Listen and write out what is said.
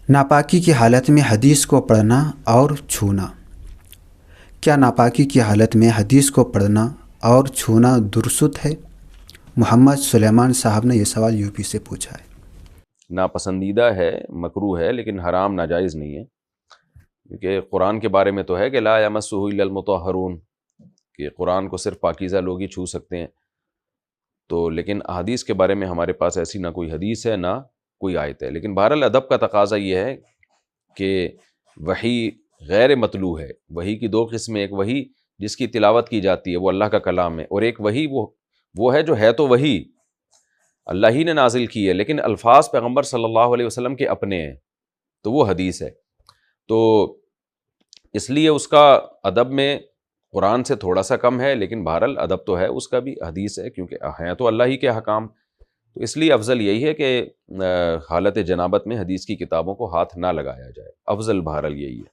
ناپاکی کی حالت میں حدیث کو پڑھنا اور چھونا۔ کیا ناپاکی کی حالت میں حدیث کو پڑھنا اور چھونا درست ہے؟ محمد سلیمان صاحب نے یہ سوال یو پی سے پوچھا ہے۔ ناپسندیدہ ہے، مکروہ ہے، لیکن حرام ناجائز نہیں ہے، کیونکہ قرآن کے بارے میں تو ہے کہ لا یمسہ الا المطہرون، کہ قرآن کو صرف پاکیزہ لوگ ہی چھو سکتے ہیں۔ تو لیکن احادیث کے بارے میں ہمارے پاس ایسی نہ کوئی حدیث ہے نہ کوئی آیت ہے، لیکن بہرحال ادب کا تقاضا یہ ہے کہ وحی غیر متلو ہے۔ وحی کی دو قسمیں، ایک وحی جس کی تلاوت کی جاتی ہے وہ اللہ کا کلام ہے، اور ایک وحی وہ ہے جو ہے تو وحی اللہ ہی نے نازل کی ہے، لیکن الفاظ پیغمبر صلی اللہ علیہ وسلم کے اپنے ہیں، تو وہ حدیث ہے۔ تو اس لیے اس کا ادب میں قرآن سے تھوڑا سا کم ہے، لیکن بہرحال ادب تو ہے اس کا بھی، حدیث ہے، کیونکہ ہیں تو اللہ ہی کے احکام۔ تو اس لیے افضل یہی ہے کہ حالت جنابت میں حدیث کی کتابوں کو ہاتھ نہ لگایا جائے، افضل بہرحال یہی ہے۔